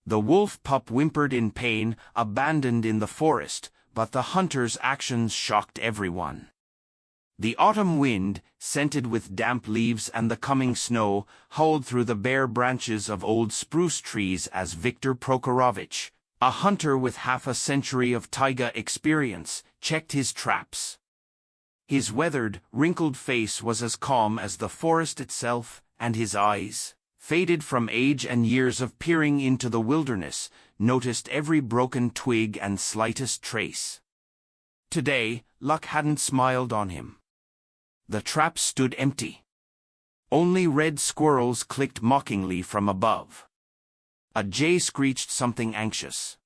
The wolf pup whimpered in pain, abandoned in the forest, but the hunter's actions shocked everyone. The autumn wind, scented with damp leaves and the coming snow, howled through the bare branches of old spruce trees as Viktor Prokorovich, a hunter with half a century of taiga experience, checked his traps. His weathered, wrinkled face was as calm as the forest itself, and his eyes, faded from age and years of peering into the wilderness, noticed every broken twig and slightest trace. Today, luck hadn't smiled on him. The trap stood empty. Only red squirrels clicked mockingly from above. A jay screeched something anxious.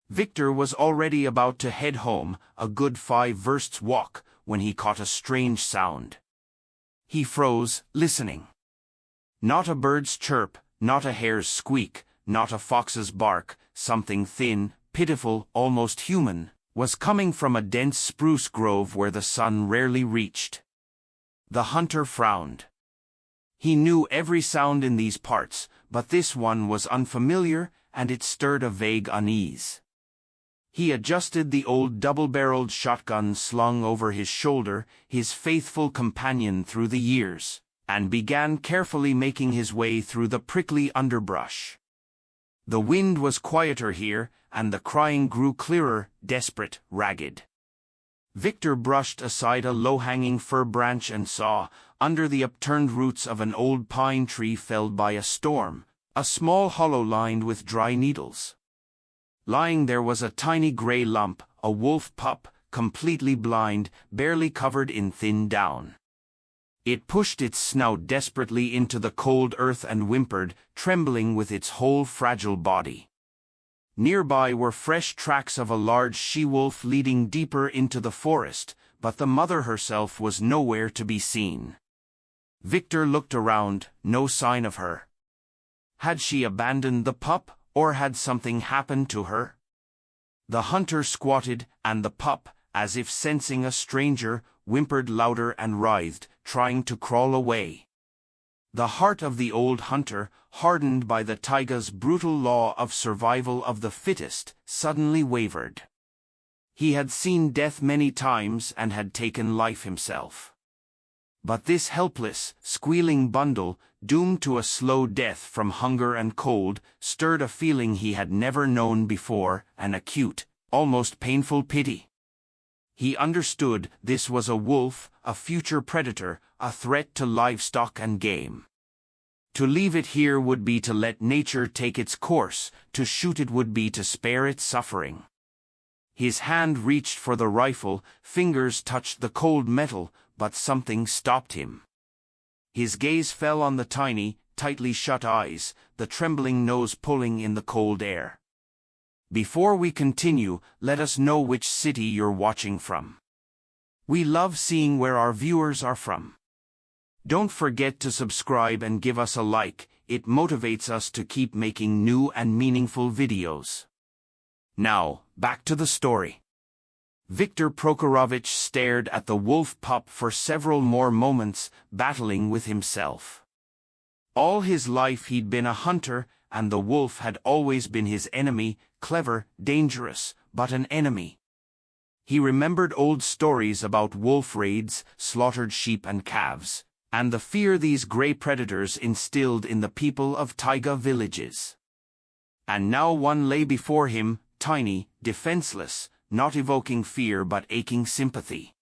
Viktor was already about to head home, a good 5 versts walk, when he caught a strange sound. He froze, listening. Not a bird's chirp, not a hare's squeak, not a fox's bark, something thin, pitiful, almost human, was coming from a dense spruce grove where the sun rarely reached. The hunter frowned. He knew every sound in these parts, but this one was unfamiliar, and it stirred a vague unease. He adjusted the old double-barreled shotgun slung over his shoulder, his faithful companion through the years, and began carefully making his way through the prickly underbrush. The wind was quieter here, and the crying grew clearer, desperate, ragged. Viktor brushed aside a low-hanging fir branch and saw, under the upturned roots of an old pine tree felled by a storm, a small hollow lined with dry needles. Lying there was a tiny gray lump, a wolf pup, completely blind, barely covered in thin down. It pushed its snout desperately into the cold earth and whimpered, trembling with its whole fragile body. Nearby were fresh tracks of a large she-wolf leading deeper into the forest, but the mother herself was nowhere to be seen. Viktor looked around, no sign of her. Had she abandoned the pup, or had something happened to her? The hunter squatted, and the pup, as if sensing a stranger, whimpered louder and writhed, trying to crawl away. The heart of the old hunter, hardened by the taiga's brutal law of survival of the fittest, suddenly wavered. He had seen death many times and had taken life himself. But this helpless, squealing bundle, doomed to a slow death from hunger and cold, stirred a feeling he had never known before, an acute, almost painful pity. He understood this was a wolf, a future predator, a threat to livestock and game. To leave it here would be to let nature take its course, to shoot it would be to spare it suffering. His hand reached for the rifle, fingers touched the cold metal, but something stopped him. His gaze fell on the tiny, tightly shut eyes, the trembling nose pulling in the cold air. Before we continue, let us know which city you're watching from. We love seeing where our viewers are from. Don't forget to subscribe and give us a like, it motivates us to keep making new and meaningful videos. Now, back to the story. Viktor Prokorovich stared at the wolf pup for several more moments, battling with himself. All his life he'd been a hunter, and the wolf had always been his enemy, clever, dangerous, but an enemy. He remembered old stories about wolf raids, slaughtered sheep and calves, and the fear these gray predators instilled in the people of taiga villages. And now one lay before him, tiny, defenseless, not evoking fear but aching sympathy.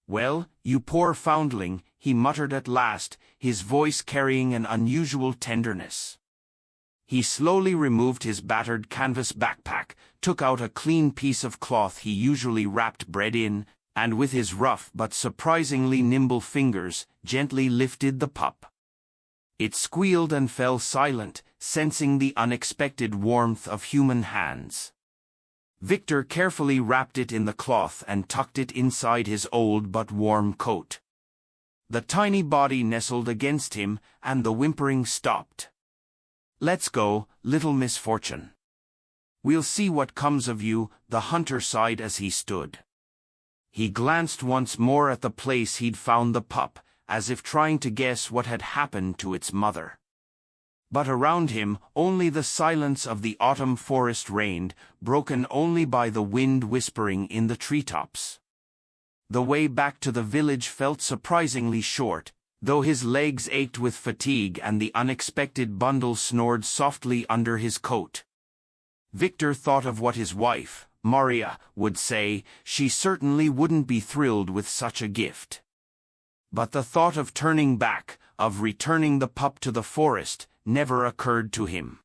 "Well, you poor foundling," he muttered at last, his voice carrying an unusual tenderness. He slowly removed his battered canvas backpack, took out a clean piece of cloth he usually wrapped bread in, and with his rough but surprisingly nimble fingers, gently lifted the pup. It squealed and fell silent, sensing the unexpected warmth of human hands. Viktor carefully wrapped it in the cloth and tucked it inside his old but warm coat. The tiny body nestled against him, and the whimpering stopped. "Let's go, little misfortune. We'll see what comes of you," the hunter sighed as he stood. He glanced once more at the place he'd found the pup, as if trying to guess what had happened to its mother. But around him only the silence of the autumn forest reigned, broken only by the wind whispering in the treetops. The way back to the village felt surprisingly short, though his legs ached with fatigue and the unexpected bundle snored softly under his coat. Victor thought of what his wife, Maria, would say. She certainly wouldn't be thrilled with such a gift. But the thought of turning back, of returning the pup to the forest, never occurred to him.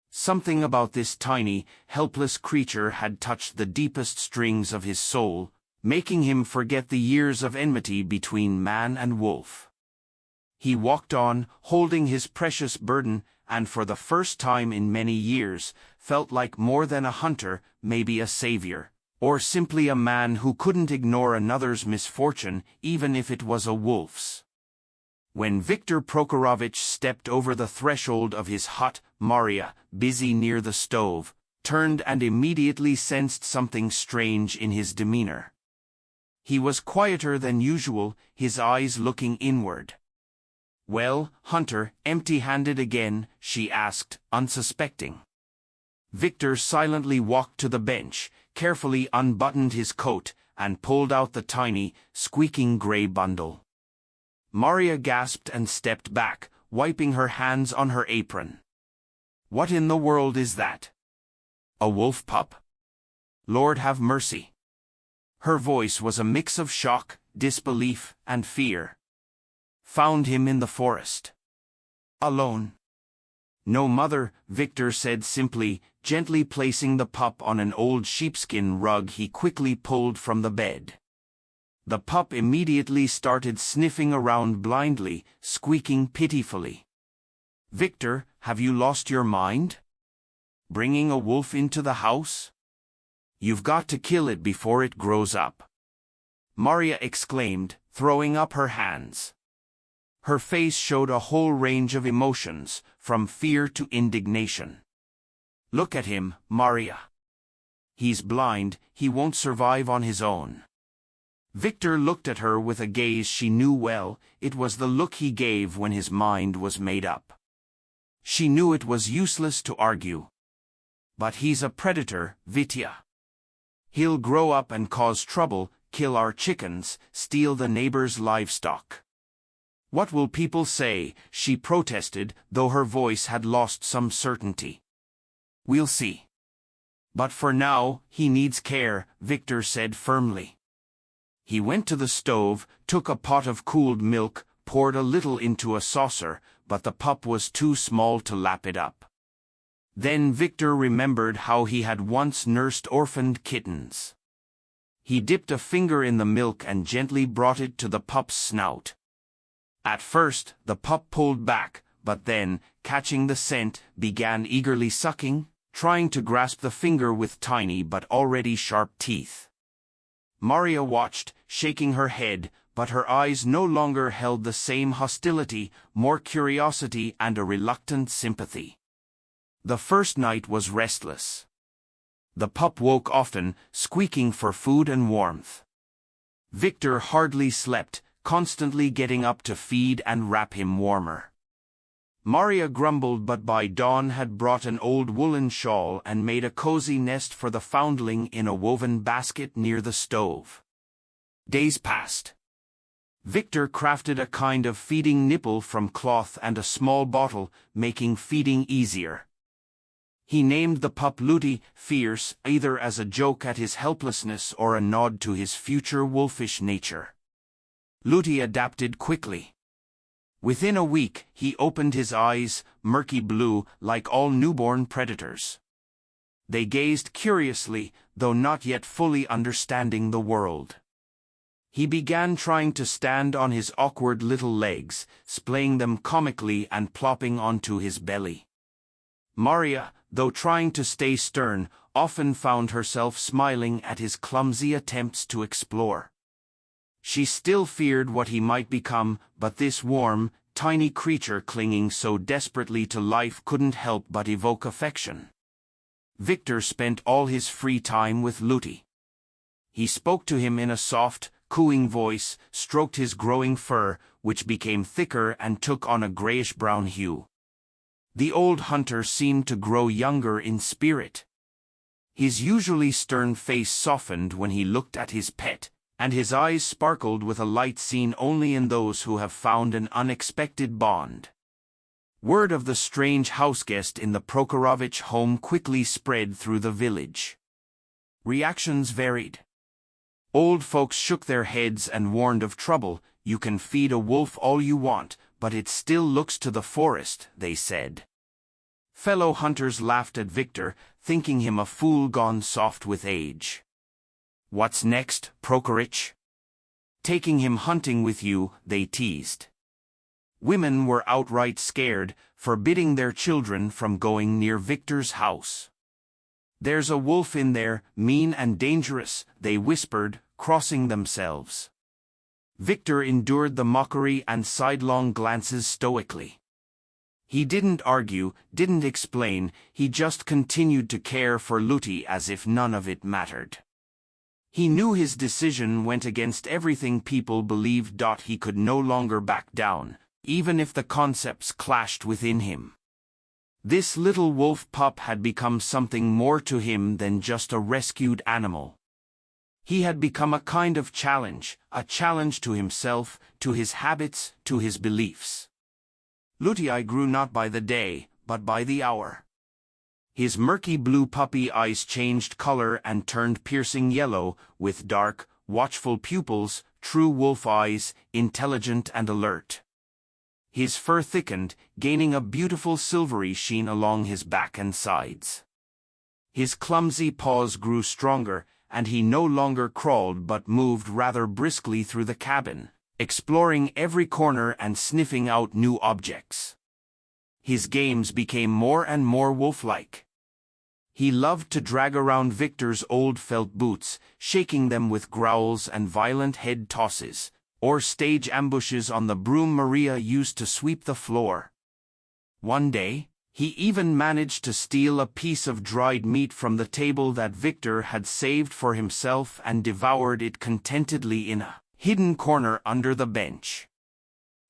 Something about this tiny, helpless creature had touched the deepest strings of his soul, making him forget the years of enmity between man and wolf. He walked on, holding his precious burden, and for the first time in many years, felt like more than a hunter, maybe a savior, or simply a man who couldn't ignore another's misfortune, even if it was a wolf's. When Viktor Prokhorovich stepped over the threshold of his hut, Maria, busy near the stove, turned and immediately sensed something strange in his demeanor. He was quieter than usual, his eyes looking inward. "Well, Hunter, empty-handed again?" she asked, unsuspecting. Victor silently walked to the bench, carefully unbuttoned his coat, and pulled out the tiny, squeaking gray bundle. Maria gasped and stepped back, wiping her hands on her apron. "What in the world is that? A wolf pup? Lord have mercy!" Her voice was a mix of shock, disbelief, and fear. "Found him in the forest. Alone." "No, mother," Victor said simply, gently placing the pup on an old sheepskin rug he quickly pulled from the bed. The pup immediately started sniffing around blindly, squeaking pitifully. "Victor, have you lost your mind? Bringing a wolf into the house? You've got to kill it before it grows up," Maria exclaimed, throwing up her hands. Her face showed a whole range of emotions, from fear to indignation. "Look at him, Maria. He's blind, he won't survive on his own." Victor looked at her with a gaze she knew well. It was the look he gave when his mind was made up. She knew it was useless to argue. "But he's a predator, Vitya. He'll grow up and cause trouble, kill our chickens, steal the neighbor's livestock." "What will people say?" she protested, though her voice had lost some certainty. "We'll see. But for now, he needs care," Victor said firmly. He went to the stove, took a pot of cooled milk, poured a little into a saucer, but the pup was too small to lap it up. Then Victor remembered how he had once nursed orphaned kittens. He dipped a finger in the milk and gently brought it to the pup's snout. At first, the pup pulled back, but then, catching the scent, began eagerly sucking, trying to grasp the finger with tiny but already sharp teeth. Maria watched, shaking her head, but her eyes no longer held the same hostility, more curiosity and a reluctant sympathy. The first night was restless. The pup woke often, squeaking for food and warmth. Victor hardly slept, constantly getting up to feed and wrap him warmer. Maria grumbled, but by dawn had brought an old woolen shawl and made a cozy nest for the foundling in a woven basket near the stove. Days passed. Victor crafted a kind of feeding nipple from cloth and a small bottle, making feeding easier. He named the pup Lyuty, fierce, either as a joke at his helplessness or a nod to his future wolfish nature. Lyuty adapted quickly. Within a week, he opened his eyes, murky blue, like all newborn predators. They gazed curiously, though not yet fully understanding the world. He began trying to stand on his awkward little legs, splaying them comically and plopping onto his belly. Maria, though trying to stay stern, often found herself smiling at his clumsy attempts to explore. She still feared what he might become, but this warm, tiny creature clinging so desperately to life couldn't help but evoke affection. Victor spent all his free time with Lyuty. He spoke to him in a soft, cooing voice, stroked his growing fur, which became thicker and took on a grayish-brown hue. The old hunter seemed to grow younger in spirit. His usually stern face softened when he looked at his pet, and his eyes sparkled with a light seen only in those who have found an unexpected bond. Word of the strange houseguest in the Prokhorovich home quickly spread through the village. Reactions varied. Old folks shook their heads and warned of trouble. You can feed a wolf all you want, but it still looks to the forest, they said. Fellow hunters laughed at Victor, thinking him a fool gone soft with age. What's next, Prokhorovich? Taking him hunting with you, they teased. Women were outright scared, forbidding their children from going near Victor's house. There's a wolf in there, mean and dangerous, they whispered, crossing themselves. Victor endured the mockery and sidelong glances stoically. He didn't argue, didn't explain, he just continued to care for Lyuty as if none of it mattered. He knew his decision went against everything people believed. He could no longer back down, even if the concepts clashed within him. This little wolf pup had become something more to him than just a rescued animal. He had become a kind of challenge, a challenge to himself, to his habits, to his beliefs. Lyuty grew not by the day, but by the hour. His murky blue puppy eyes changed color and turned piercing yellow, with dark, watchful pupils, true wolf eyes, intelligent and alert. His fur thickened, gaining a beautiful silvery sheen along his back and sides. His clumsy paws grew stronger, and he no longer crawled but moved rather briskly through the cabin, exploring every corner and sniffing out new objects. His games became more and more wolf-like. He loved to drag around Victor's old felt boots, shaking them with growls and violent head tosses, or stage ambushes on the broom Maria used to sweep the floor. One day, he even managed to steal a piece of dried meat from the table that Victor had saved for himself and devoured it contentedly in a hidden corner under the bench.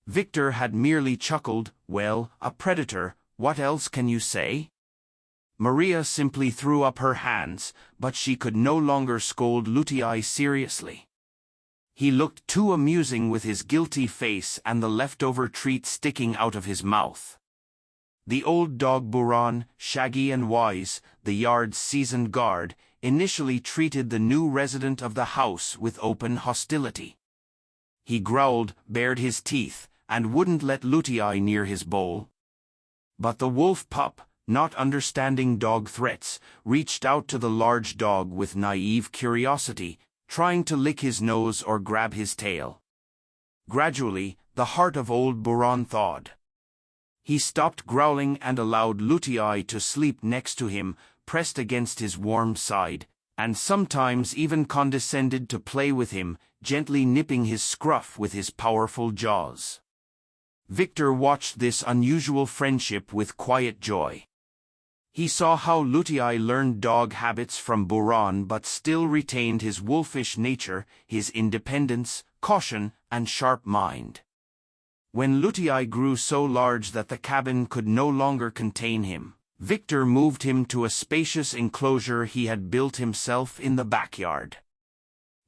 Victor had merely chuckled, well, a predator, what else can you say? Maria simply threw up her hands, but she could no longer scold Lyuty seriously. He looked too amusing with his guilty face and the leftover treat sticking out of his mouth. The old dog Buran, shaggy and wise, the yard's seasoned guard, initially treated the new resident of the house with open hostility. He growled, bared his teeth, and wouldn't let Lyuty near his bowl. But the wolf pup, not understanding dog threats, reached out to the large dog with naive curiosity, trying to lick his nose or grab his tail. Gradually, the heart of old Buran thawed. He stopped growling and allowed Lyuty to sleep next to him, pressed against his warm side, and sometimes even condescended to play with him, gently nipping his scruff with his powerful jaws. Victor watched this unusual friendship with quiet joy. He saw how Lyuty learned dog habits from Buran but still retained his wolfish nature, his independence, caution, and sharp mind. When Lyuty grew so large that the cabin could no longer contain him, Victor moved him to a spacious enclosure he had built himself in the backyard.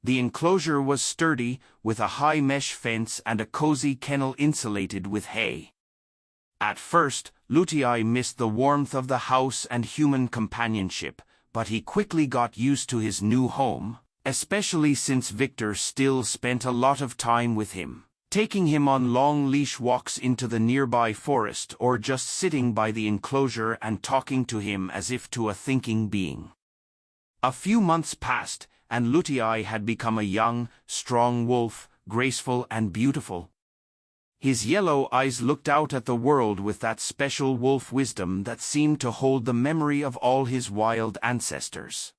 The enclosure was sturdy, with a high mesh fence and a cozy kennel insulated with hay. At first, Lyuty missed the warmth of the house and human companionship, but he quickly got used to his new home, especially since Victor still spent a lot of time with him, taking him on long leash walks into the nearby forest or just sitting by the enclosure and talking to him as if to a thinking being. A few months passed, and Lyuty had become a young, strong wolf, graceful and beautiful. His yellow eyes looked out at the world with that special wolf wisdom that seemed to hold the memory of all his wild ancestors.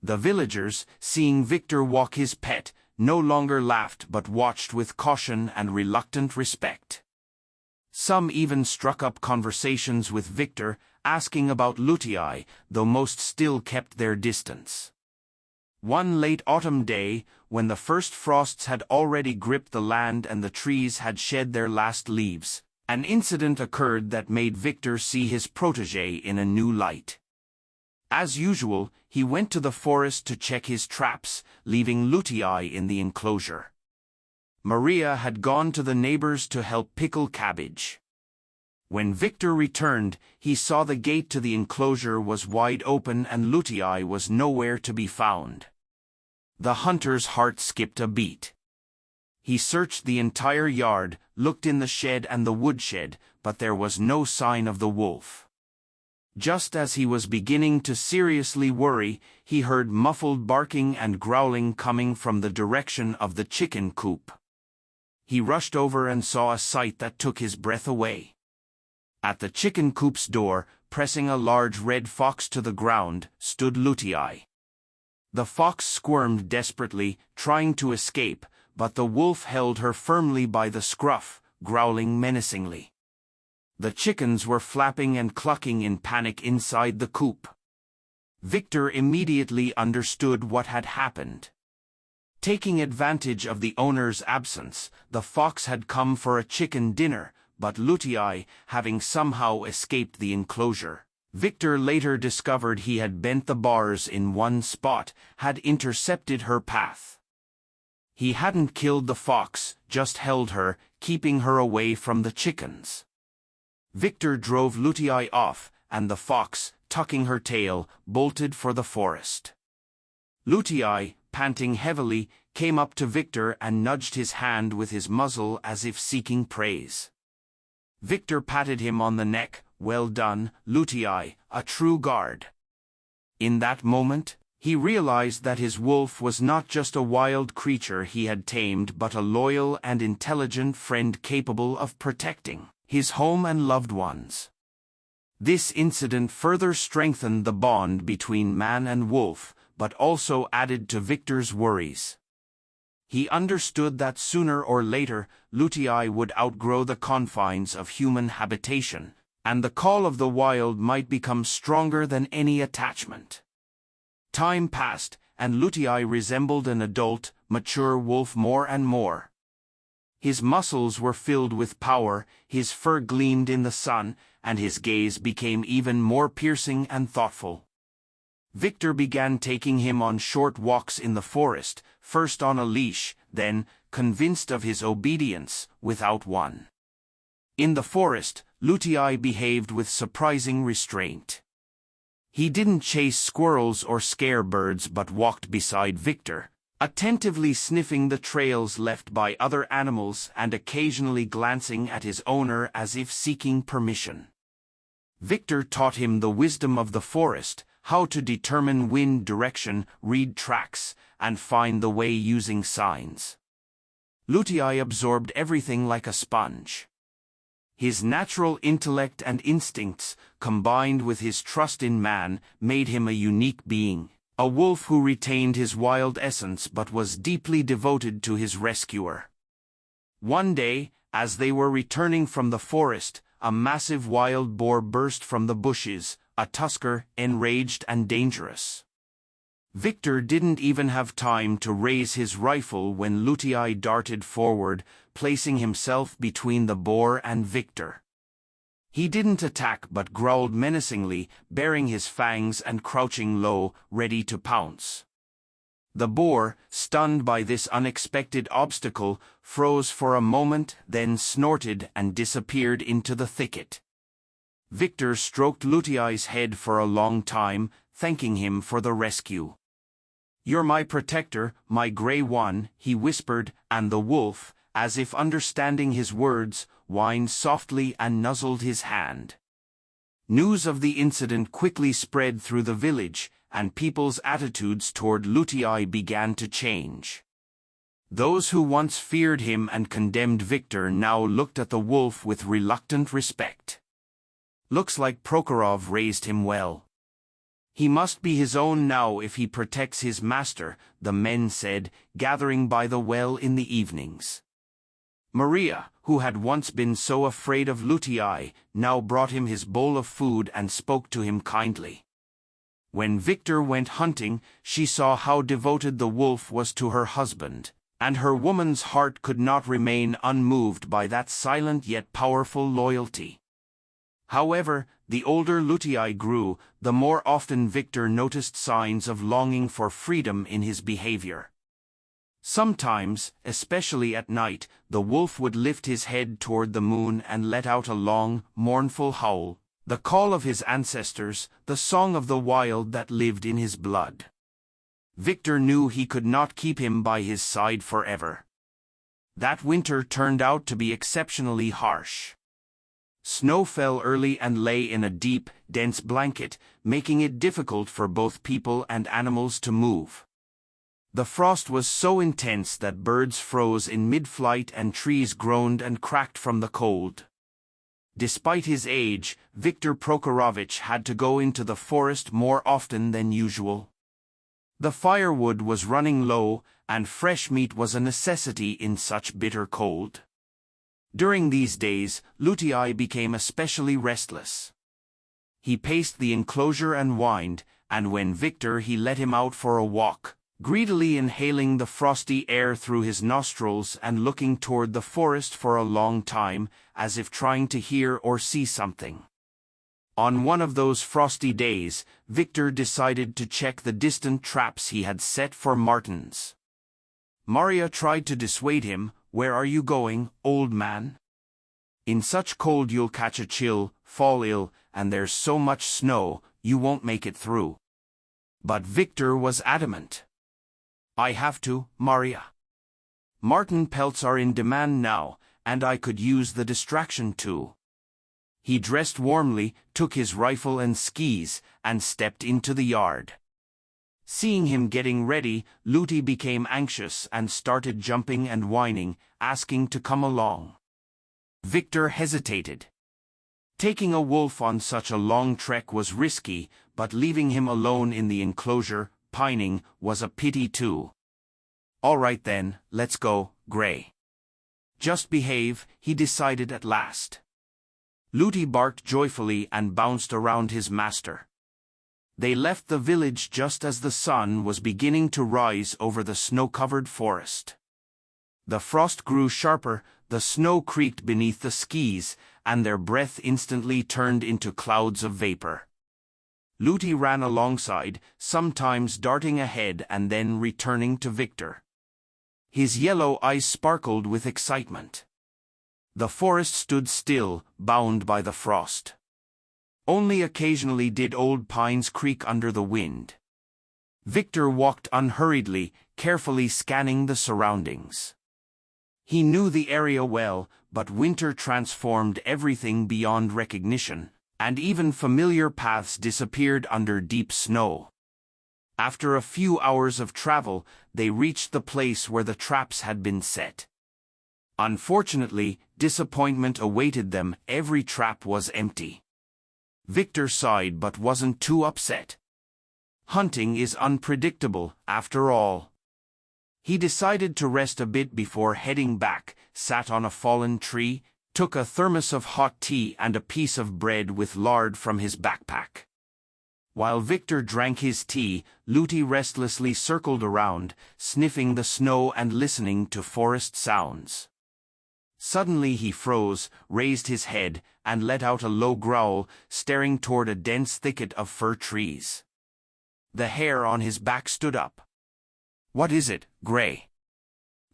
The villagers, seeing Victor walk his pet, no longer laughed but watched with caution and reluctant respect. Some even struck up conversations with Victor, asking about Lyuty, though most still kept their distance. One late autumn day, when the first frosts had already gripped the land and the trees had shed their last leaves, An incident occurred that made Victor see his protégé in a new light. As usual, he went to the forest to check his traps, leaving Lyuty in the enclosure. Maria had gone to the neighbors to help pickle cabbage. When Victor returned, he saw the gate to the enclosure was wide open and Lyuty was nowhere to be found. The hunter's heart skipped a beat. He searched the entire yard, looked in the shed and the woodshed, but there was no sign of the wolf. Just as he was beginning to seriously worry, he heard muffled barking and growling coming from the direction of the chicken coop. He rushed over and saw a sight that took his breath away. At the chicken coop's door, pressing a large red fox to the ground, stood Lyuty. The fox squirmed desperately, trying to escape, but the wolf held her firmly by the scruff, growling menacingly. The chickens were flapping and clucking in panic inside the coop. Victor immediately understood what had happened. Taking advantage of the owner's absence, the fox had come for a chicken dinner, but Lyuty, having somehow escaped the enclosure, Victor later discovered he had bent the bars in one spot, had intercepted her path. He hadn't killed the fox, just held her, keeping her away from the chickens. Victor drove Lyuty off, and the fox, tucking her tail, bolted for the forest. Lyuty, panting heavily, came up to Victor and nudged his hand with his muzzle as if seeking praise. Victor patted him on the neck. "Well done, Lyuty, a true guard." In that moment, he realized that his wolf was not just a wild creature he had tamed but a loyal and intelligent friend capable of protecting his home and loved ones. This incident further strengthened the bond between man and wolf, but also added to Victor's worries. He understood that sooner or later, Lyuty would outgrow the confines of human habitation, and the call of the wild might become stronger than any attachment. Time passed, and Lyuty resembled an adult, mature wolf more and more. His muscles were filled with power, his fur gleamed in the sun, and his gaze became even more piercing and thoughtful. Victor began taking him on short walks in the forest, first on a leash, then, convinced of his obedience, without one. In the forest, Lyuty behaved with surprising restraint. He didn't chase squirrels or scare birds but walked beside Victor, attentively sniffing the trails left by other animals and occasionally glancing at his owner as if seeking permission. Victor taught him the wisdom of the forest, how to determine wind direction, read tracks, and find the way using signs. Lyuty absorbed everything like a sponge. His natural intellect and instincts, combined with his trust in man, made him a unique being, a wolf who retained his wild essence but was deeply devoted to his rescuer. One day, as they were returning from the forest, a massive wild boar burst from the bushes, a tusker, enraged and dangerous. Victor didn't even have time to raise his rifle when Lyuty darted forward, placing himself between the boar and Victor. He didn't attack but growled menacingly, baring his fangs and crouching low, ready to pounce. The boar, stunned by this unexpected obstacle, froze for a moment, then snorted and disappeared into the thicket. Victor stroked Lyuty's head for a long time, thanking him for the rescue. "You're my protector, my gray one," he whispered, and the wolf, as if understanding his words, whined softly and nuzzled his hand. News of the incident quickly spread through the village, and people's attitudes toward Lyuty began to change. Those who once feared him and condemned Victor now looked at the wolf with reluctant respect. "Looks like Prokhorov raised him well. He must be his own now if he protects his master," the men said, gathering by the well in the evenings. Maria, who had once been so afraid of Lyuty, now brought him his bowl of food and spoke to him kindly. When Victor went hunting, she saw how devoted the wolf was to her husband, and her woman's heart could not remain unmoved by that silent yet powerful loyalty. However, the older Lyuty grew, the more often Victor noticed signs of longing for freedom in his behavior. Sometimes, especially at night, the wolf would lift his head toward the moon and let out a long, mournful howl, the call of his ancestors, the song of the wild that lived in his blood. Victor knew he could not keep him by his side forever. That winter turned out to be exceptionally harsh. Snow fell early and lay in a deep, dense blanket, making it difficult for both people and animals to move. The frost was so intense that birds froze in mid-flight and trees groaned and cracked from the cold. Despite his age, Viktor Prokhorovich had to go into the forest more often than usual. The firewood was running low, and fresh meat was a necessity in such bitter cold. During these days, Lyuty became especially restless. He paced the enclosure and whined, and when he let him out for a walk, greedily inhaling the frosty air through his nostrils and looking toward the forest for a long time, as if trying to hear or see something. On one of those frosty days, Victor decided to check the distant traps he had set for martens. Maria tried to dissuade him. "Where are you going, old man? In such cold you'll catch a chill, fall ill, and there's so much snow, you won't make it through." But Victor was adamant. "I have to, Maria. Marten pelts are in demand now, and I could use the distraction too." He dressed warmly, took his rifle and skis, and stepped into the yard. Seeing him getting ready, Lyuty became anxious and started jumping and whining, asking to come along. Victor hesitated. Taking a wolf on such a long trek was risky, but leaving him alone in the enclosure, pining, was a pity too. "All right then, let's go, Gray. Just behave," he decided at last. Lyuty barked joyfully and bounced around his master. They left the village just as the sun was beginning to rise over the snow-covered forest. The frost grew sharper, the snow creaked beneath the skis, and their breath instantly turned into clouds of vapor. Lyuty ran alongside, sometimes darting ahead and then returning to Victor. His yellow eyes sparkled with excitement. The forest stood still, bound by the frost. Only occasionally did old pines creak under the wind. Victor walked unhurriedly, carefully scanning the surroundings. He knew the area well, but winter transformed everything beyond recognition, and even familiar paths disappeared under deep snow. After a few hours of travel, they reached the place where the traps had been set. Unfortunately, disappointment awaited them. Every trap was empty. Victor sighed but wasn't too upset. Hunting is unpredictable, after all. He decided to rest a bit before heading back, sat on a fallen tree, took a thermos of hot tea and a piece of bread with lard from his backpack. While Victor drank his tea, Lyuty restlessly circled around, sniffing the snow and listening to forest sounds. Suddenly he froze, raised his head, and let out a low growl, staring toward a dense thicket of fir trees. The hair on his back stood up. "What is it, Gray?"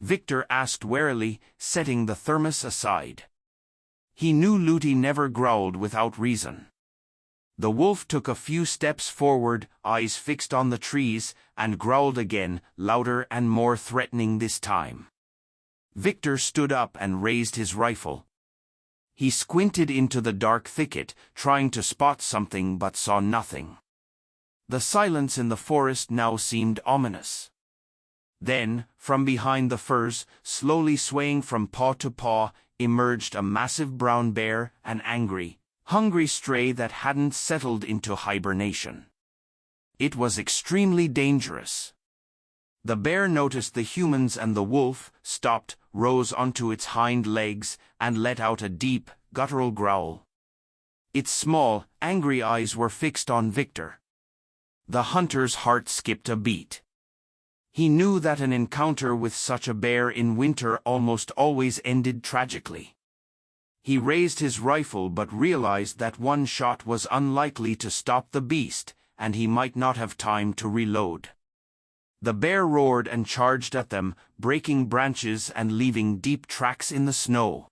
Victor asked warily, setting the thermos aside. He knew Lyuty never growled without reason. The wolf took a few steps forward, eyes fixed on the trees, and growled again, louder and more threatening this time. Victor stood up and raised his rifle. He squinted into the dark thicket, trying to spot something but saw nothing. The silence in the forest now seemed ominous. Then, from behind the firs, slowly swaying from paw to paw, emerged a massive brown bear, an angry, hungry stray that hadn't settled into hibernation. It was extremely dangerous. The bear noticed the humans and the wolf, stopped, rose onto its hind legs, and let out a deep, guttural growl. Its small, angry eyes were fixed on Victor. The hunter's heart skipped a beat. He knew that an encounter with such a bear in winter almost always ended tragically. He raised his rifle but realized that one shot was unlikely to stop the beast, and he might not have time to reload. The bear roared and charged at them, breaking branches and leaving deep tracks in the snow.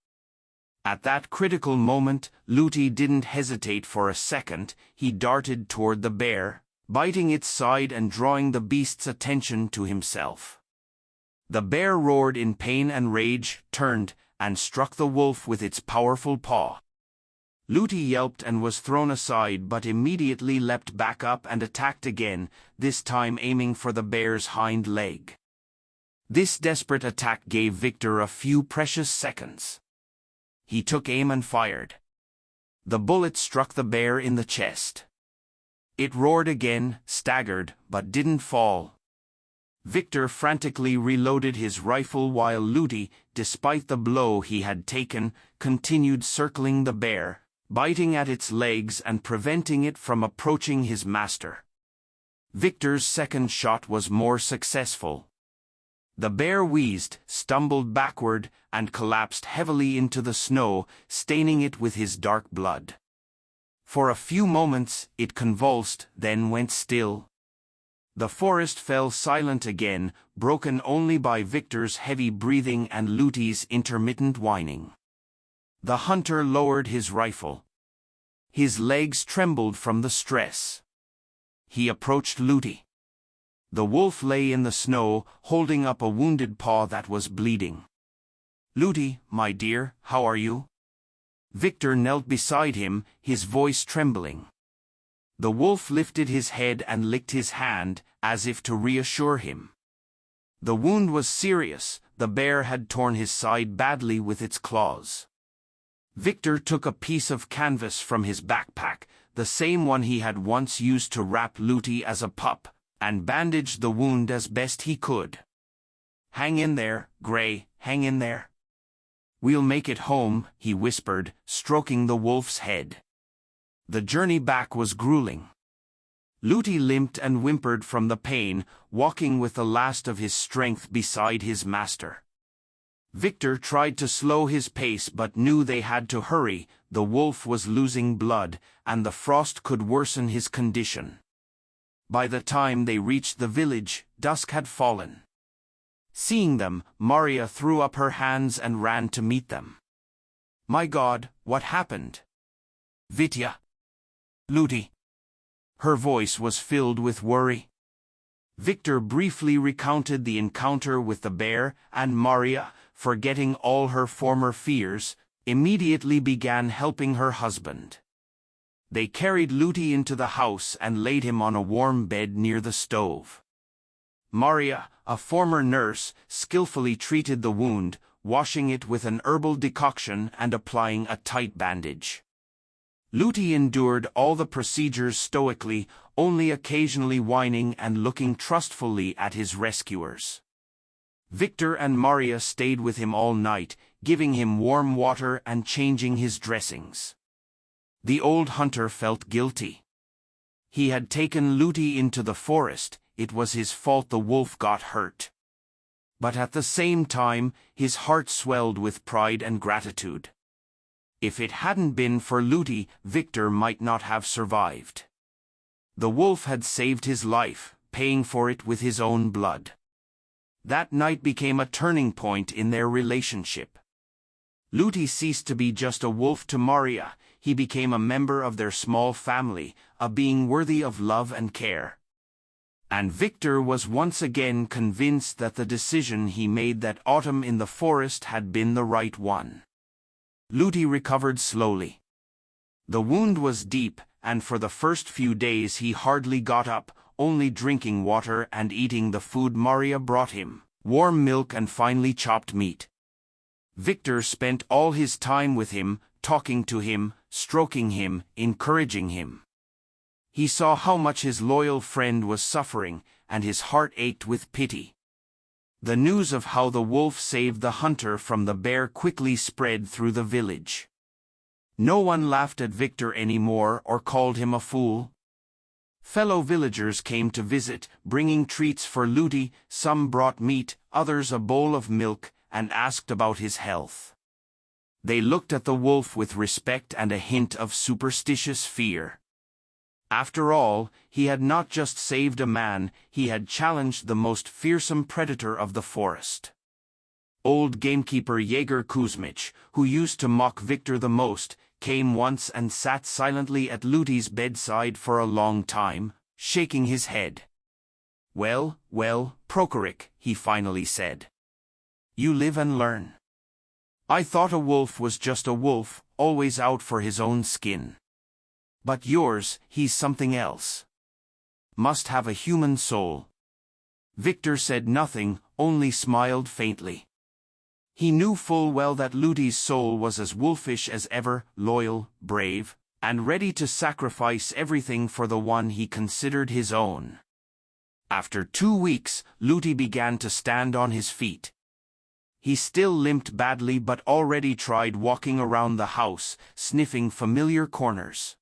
At that critical moment, Lyuty didn't hesitate for a second. He darted toward the bear, biting its side and drawing the beast's attention to himself. The bear roared in pain and rage, turned, and struck the wolf with its powerful paw. Lyuty yelped and was thrown aside but immediately leapt back up and attacked again, this time aiming for the bear's hind leg. This desperate attack gave Victor a few precious seconds. He took aim and fired. The bullet struck the bear in the chest. It roared again, staggered, but didn't fall. Victor frantically reloaded his rifle while Lyuty, despite the blow he had taken, continued circling the bear, biting at its legs and preventing it from approaching his master. Victor's second shot was more successful. The bear wheezed, stumbled backward, and collapsed heavily into the snow, staining it with his dark blood. For a few moments it convulsed, then went still. The forest fell silent again, broken only by Victor's heavy breathing and Lyuty's intermittent whining. The hunter lowered his rifle. His legs trembled from the stress. He approached Lyuty. The wolf lay in the snow, holding up a wounded paw that was bleeding. "Lyuty, my dear, how are you?" Victor knelt beside him, his voice trembling. The wolf lifted his head and licked his hand, as if to reassure him. The wound was serious. The bear had torn his side badly with its claws. Victor took a piece of canvas from his backpack, the same one he had once used to wrap Lyuty as a pup, and bandaged the wound as best he could. "Hang in there, Gray, hang in there. We'll make it home," he whispered, stroking the wolf's head. The journey back was grueling. Lyuty limped and whimpered from the pain, walking with the last of his strength beside his master. Victor tried to slow his pace but knew they had to hurry. The wolf was losing blood, and the frost could worsen his condition. By the time they reached the village, dusk had fallen. Seeing them, Maria threw up her hands and ran to meet them. "My God, what happened?" "Vitya. Lyuty." Her voice was filled with worry. Victor briefly recounted the encounter with the bear, and Maria, forgetting all her former fears, immediately began helping her husband. They carried Lyuty into the house and laid him on a warm bed near the stove. Maria, a former nurse, skillfully treated the wound, washing it with an herbal decoction and applying a tight bandage. Lyuty endured all the procedures stoically, only occasionally whining and looking trustfully at his rescuers. Victor and Maria stayed with him all night, giving him warm water and changing his dressings. The old hunter felt guilty. He had taken Lyuty into the forest. It was his fault the wolf got hurt. But at the same time, his heart swelled with pride and gratitude. If it hadn't been for Lyuty, Victor might not have survived. The wolf had saved his life, paying for it with his own blood. That night became a turning point in their relationship. Lyuty ceased to be just a wolf to Maria. He became a member of their small family, a being worthy of love and care. And Victor was once again convinced that the decision he made that autumn in the forest had been the right one. Lyuty recovered slowly. The wound was deep, and for the first few days he hardly got up, only drinking water and eating the food Maria brought him, warm milk and finely chopped meat. Victor spent all his time with him, talking to him, stroking him, encouraging him. He saw how much his loyal friend was suffering, and his heart ached with pity. The news of how the wolf saved the hunter from the bear quickly spread through the village. No one laughed at Victor anymore or called him a fool. Fellow villagers came to visit, bringing treats for Lyuty. Some brought meat, others a bowl of milk, and asked about his health. They looked at the wolf with respect and a hint of superstitious fear. After all, he had not just saved a man, he had challenged the most fearsome predator of the forest. Old gamekeeper Jaeger Kuzmich, who used to mock Victor the most, came once and sat silently at Lyuty's bedside for a long time, shaking his head. "Well, well, Prokorik," he finally said. "You live and learn. I thought a wolf was just a wolf, always out for his own skin. But yours, he's something else. Must have a human soul." Victor said nothing, only smiled faintly. He knew full well that Lyuty's soul was as wolfish as ever, loyal, brave, and ready to sacrifice everything for the one he considered his own. After 2 weeks, Lyuty began to stand on his feet. He still limped badly but already tried walking around the house, sniffing familiar corners.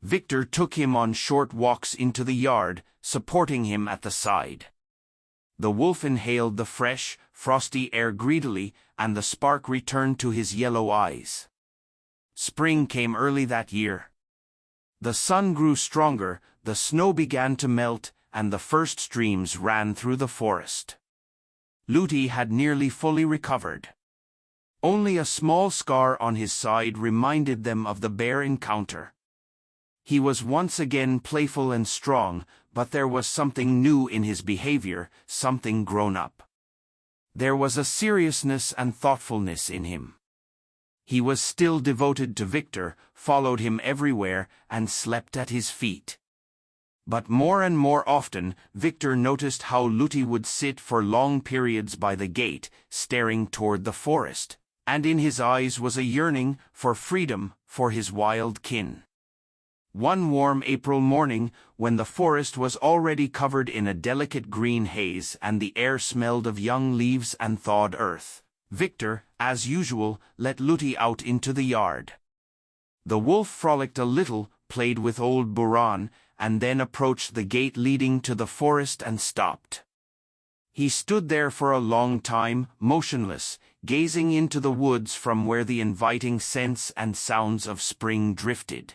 Victor took him on short walks into the yard, supporting him at the side. The wolf inhaled the fresh, frosty air greedily, and the spark returned to his yellow eyes. Spring came early that year. The sun grew stronger, the snow began to melt, and the first streams ran through the forest. Lyuty had nearly fully recovered. Only a small scar on his side reminded them of the bear encounter. He was once again playful and strong, but there was something new in his behavior, something grown up. There was a seriousness and thoughtfulness in him. He was still devoted to Victor, followed him everywhere, and slept at his feet. But more and more often, Victor noticed how Lyuty would sit for long periods by the gate, staring toward the forest, and in his eyes was a yearning for freedom, for his wild kin. One warm April morning, when the forest was already covered in a delicate green haze and the air smelled of young leaves and thawed earth, Victor, as usual, let Lyuty out into the yard. The wolf frolicked a little, played with old Buran, and then approached the gate leading to the forest and stopped. He stood there for a long time, motionless, gazing into the woods from where the inviting scents and sounds of spring drifted.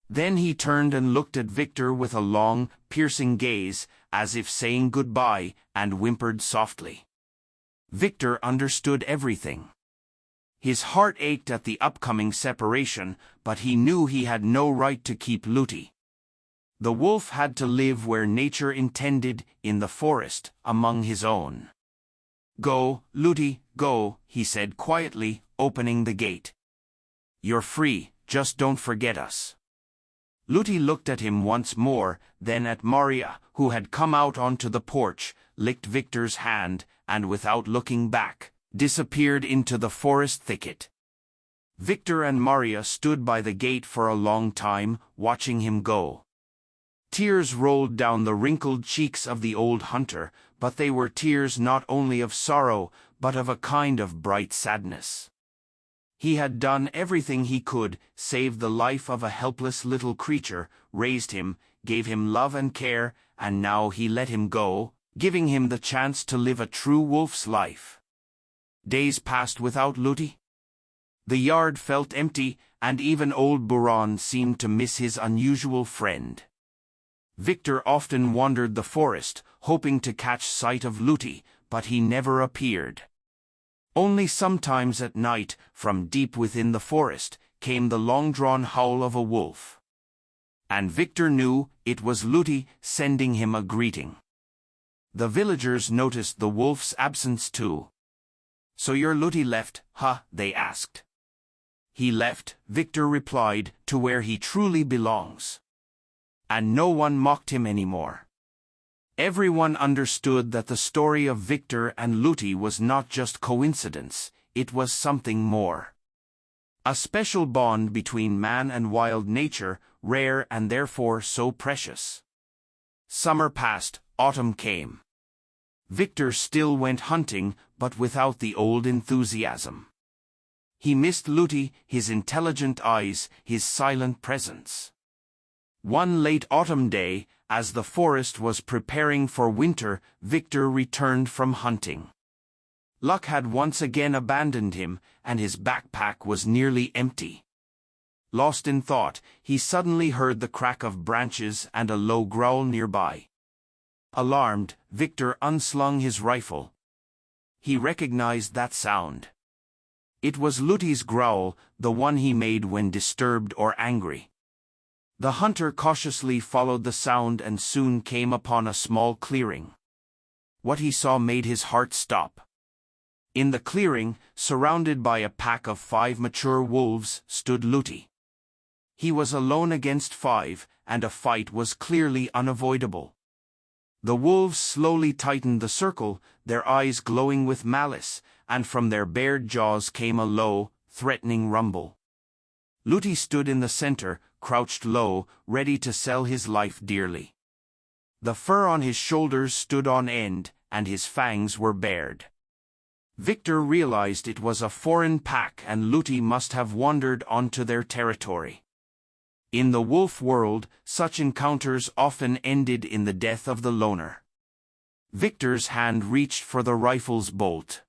Then he turned and looked at Victor with a long, piercing gaze, as if saying goodbye, and whimpered softly. Victor understood everything. His heart ached at the upcoming separation, but he knew he had no right to keep Lyuty. The wolf had to live where nature intended, in the forest, among his own. "Go, Lyuty, go," he said quietly, opening the gate. "You're free, just don't forget us." Lyuty looked at him once more, then at Maria, who had come out onto the porch, licked Victor's hand, and without looking back, disappeared into the forest thicket. Victor and Maria stood by the gate for a long time, watching him go. Tears rolled down the wrinkled cheeks of the old hunter, but they were tears not only of sorrow, but of a kind of bright sadness. He had done everything he could, saved the life of a helpless little creature, raised him, gave him love and care, and now he let him go, giving him the chance to live a true wolf's life. Days passed without Lyuty. The yard felt empty, and even old Buran seemed to miss his unusual friend. Victor often wandered the forest, hoping to catch sight of Lyuty, but he never appeared. Only sometimes at night, from deep within the forest, came the long-drawn howl of a wolf. And Victor knew it was Lyuty sending him a greeting. The villagers noticed the wolf's absence too. "So your Lyuty left, huh?" they asked. "He left," Victor replied, "to where he truly belongs." And no one mocked him anymore. Everyone understood that the story of Victor and Lyuty was not just coincidence, it was something more. A special bond between man and wild nature, rare and therefore so precious. Summer passed, autumn came. Victor still went hunting, but without the old enthusiasm. He missed Lyuty, his intelligent eyes, his silent presence. One late autumn day, as the forest was preparing for winter, Victor returned from hunting. Luck had once again abandoned him, and his backpack was nearly empty. Lost in thought, he suddenly heard the crack of branches and a low growl nearby. Alarmed, Victor unslung his rifle. He recognized that sound. It was Lyuty's growl, the one he made when disturbed or angry. The hunter cautiously followed the sound and soon came upon a small clearing. What he saw made his heart stop. In the clearing, surrounded by a pack of 5 mature wolves, stood Lyuty. He was alone against 5, and a fight was clearly unavoidable. The wolves slowly tightened the circle, their eyes glowing with malice, and from their bared jaws came a low, threatening rumble. Lyuty stood in the center, crouched low, ready to sell his life dearly. The fur on his shoulders stood on end, and his fangs were bared. Victor realized it was a foreign pack and Lyuty must have wandered onto their territory. In the wolf world, such encounters often ended in the death of the loner. Victor's hand reached for the rifle's bolt.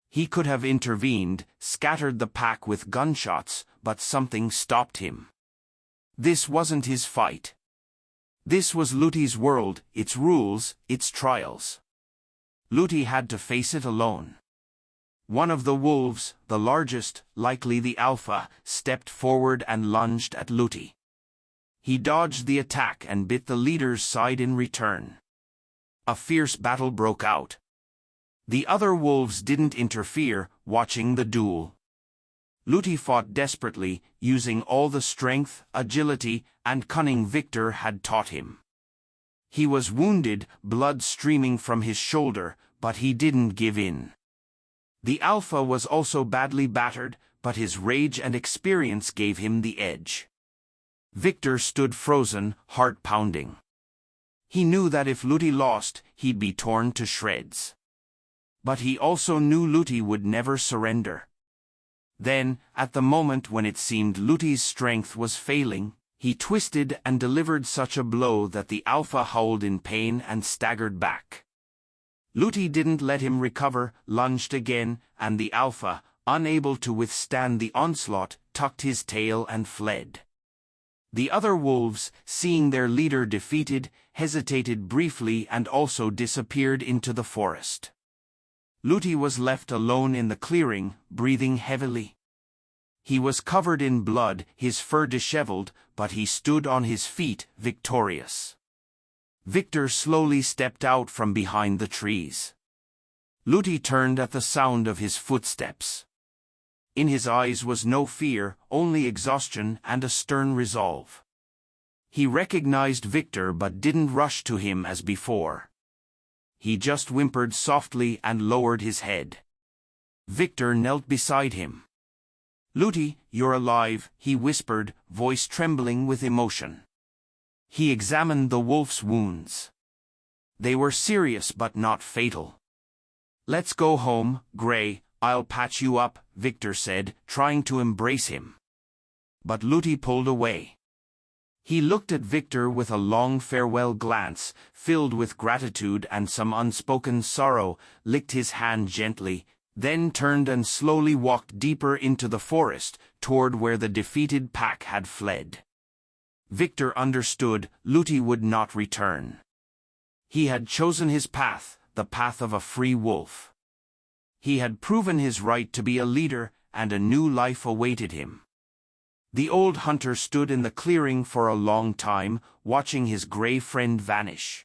He could have intervened, scattered the pack with gunshots, but something stopped him. This wasn't his fight. This was Lyuty's world, its rules, its trials. Lyuty had to face it alone. One of the wolves, the largest, likely the alpha, stepped forward and lunged at Lyuty. He dodged the attack and bit the leader's side in return. A fierce battle broke out. The other wolves didn't interfere, watching the duel. Lyuty fought desperately, using all the strength, agility, and cunning Victor had taught him. He was wounded, blood streaming from his shoulder, but he didn't give in. The alpha was also badly battered, but his rage and experience gave him the edge. Victor stood frozen, heart pounding. He knew that if Lyuty lost, he'd be torn to shreds. But he also knew Lyuty would never surrender. Then, at the moment when it seemed Lyuty's strength was failing, he twisted and delivered such a blow that the alpha howled in pain and staggered back. Lyuty didn't let him recover, lunged again, and the alpha, unable to withstand the onslaught, tucked his tail and fled. The other wolves, seeing their leader defeated, hesitated briefly and also disappeared into the forest. Lyuty was left alone in the clearing, breathing heavily. He was covered in blood, his fur disheveled, but he stood on his feet, victorious. Victor slowly stepped out from behind the trees. Lyuty turned at the sound of his footsteps. In his eyes was no fear, only exhaustion and a stern resolve. He recognized Victor but didn't rush to him as before. He just whimpered softly and lowered his head. Victor knelt beside him. "Lyuty, you're alive," he whispered, voice trembling with emotion. He examined the wolf's wounds. They were serious but not fatal. "Let's go home, Gray, I'll patch you up," Victor said, trying to embrace him. But Lyuty pulled away. He looked at Victor with a long farewell glance, filled with gratitude and some unspoken sorrow, licked his hand gently, then turned and slowly walked deeper into the forest, toward where the defeated pack had fled. Victor understood Lyuty would not return. He had chosen his path, the path of a free wolf. He had proven his right to be a leader, and a new life awaited him. The old hunter stood in the clearing for a long time, watching his gray friend vanish.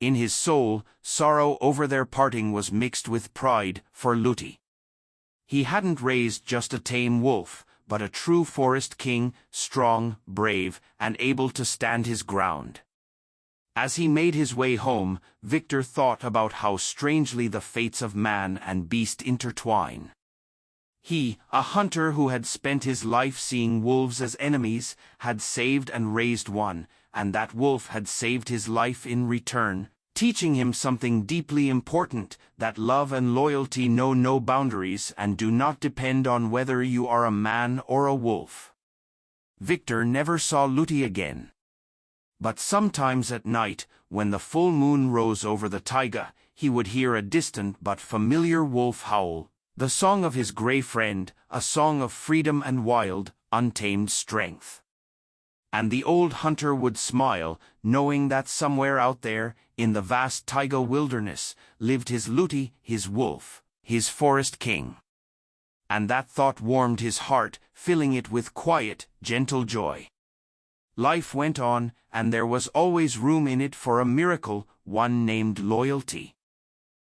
In his soul, sorrow over their parting was mixed with pride for Lyuty. He hadn't raised just a tame wolf, but a true forest king, strong, brave, and able to stand his ground. As he made his way home, Victor thought about how strangely the fates of man and beast intertwine. He, a hunter who had spent his life seeing wolves as enemies, had saved and raised one, and that wolf had saved his life in return, teaching him something deeply important, that love and loyalty know no boundaries and do not depend on whether you are a man or a wolf. Victor never saw Lyuty again. But sometimes at night, when the full moon rose over the taiga, he would hear a distant but familiar wolf howl, the song of his grey friend, a song of freedom and wild, untamed strength. And the old hunter would smile, knowing that somewhere out there, in the vast taiga wilderness, lived his Lyuty, his wolf, his forest king. And that thought warmed his heart, filling it with quiet, gentle joy. Life went on, and there was always room in it for a miracle, one named loyalty.